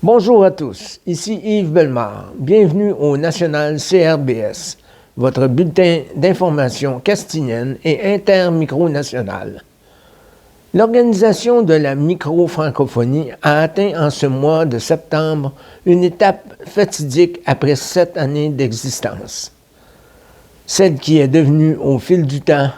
Bonjour à tous, ici Yves Bellemare. Bienvenue au National CRBS, votre bulletin d'information castilienne et intermicronationale. L'Organisation de la micro-francophonie a atteint en ce mois de septembre une étape fatidique après 7 années d'existence. Celle qui est devenue au fil du temps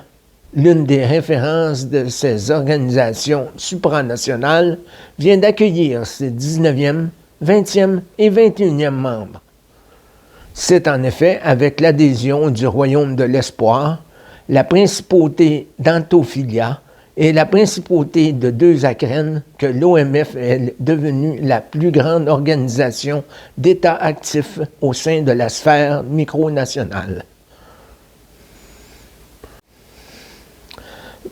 l'une des références de ces organisations supranationales vient d'accueillir ses 19e, 20e et 21e membres. C'est en effet avec l'adhésion du Royaume de l'Espoir, la principauté d'Antofia et la principauté de Deux-Acrennes que l'OMF est devenue la plus grande organisation d'États actifs au sein de la sphère micronationale.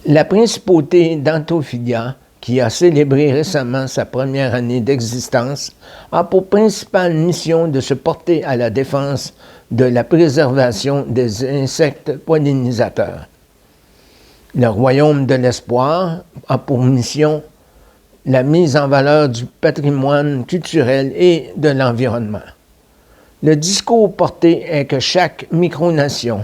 La principauté d'Antofia, qui a célébré récemment sa première année d'existence, a pour principale mission de se porter à la défense de la préservation des insectes pollinisateurs. Le Royaume de l'Espoir a pour mission la mise en valeur du patrimoine culturel et de l'environnement. Le discours porté est que chaque micronation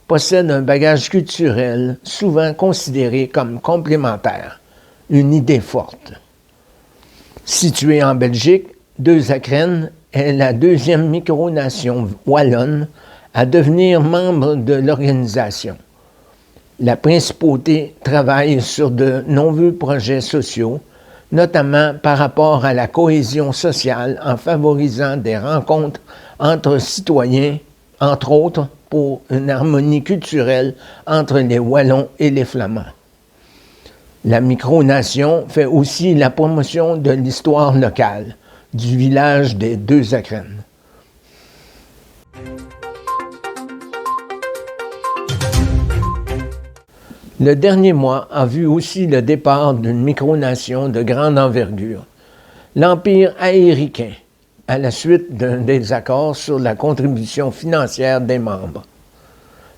possède un bagage culturel souvent considéré comme complémentaire, une idée forte. Située en Belgique, Deux-Acrennes est la deuxième micronation wallonne à devenir membre de l'organisation. La principauté travaille sur de nombreux projets sociaux, notamment par rapport à la cohésion sociale en favorisant des rencontres entre citoyens, entre autres pour une harmonie culturelle entre les Wallons et les Flamands. La micronation fait aussi la promotion de l'histoire locale du village des Deux-Acrennes. Le dernier mois a vu aussi le départ d'une micronation de grande envergure, l'Empire aéricain, à la suite d'un désaccord sur la contribution financière des membres.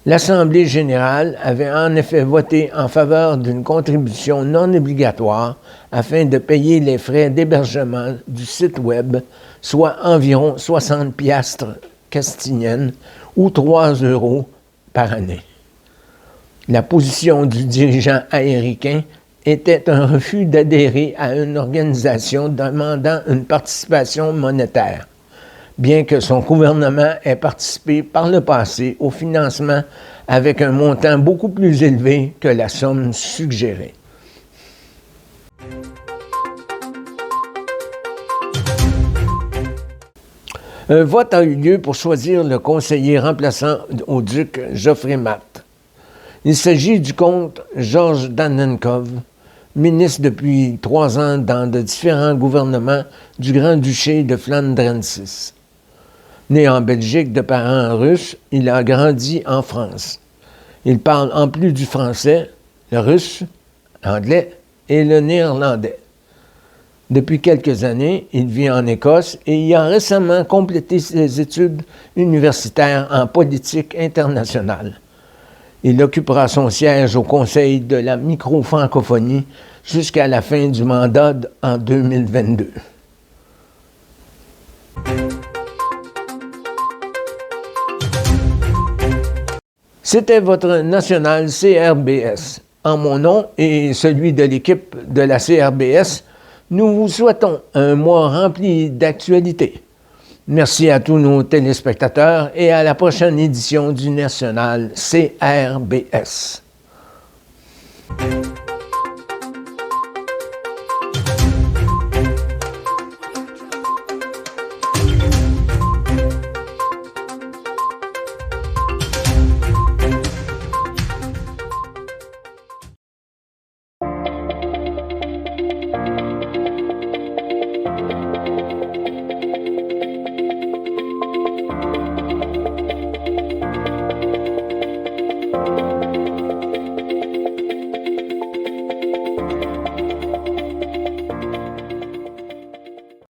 L'Assemblée générale avait en effet voté en faveur d'une contribution non obligatoire afin de payer les frais d'hébergement du site web, soit environ 60 piastres castiliennes ou 3 € par année. La position du dirigeant aérien était un refus d'adhérer à une organisation demandant une participation monétaire, bien que son gouvernement ait participé par le passé au financement avec un montant beaucoup plus élevé que la somme suggérée. Un vote a eu lieu pour choisir le conseiller remplaçant au duc Geoffrey Matte. Il s'agit du comte Georges Dannenkov, ministre depuis 3 ans dans de différents gouvernements du Grand-Duché de Flandrensis. Né en Belgique de parents russes, il a grandi en France. Il parle en plus du français, le russe, l'anglais et le néerlandais. Depuis quelques années, il vit en Écosse et y a récemment complété ses études universitaires en politique internationale. Il occupera son siège au Conseil de la micro-francophonie jusqu'à la fin du mandat en 2022. C'était votre National CRBS. En mon nom et celui de l'équipe de la CRBS, nous vous souhaitons un mois rempli d'actualités. Merci à tous nos téléspectateurs et à la prochaine édition du National CRBS.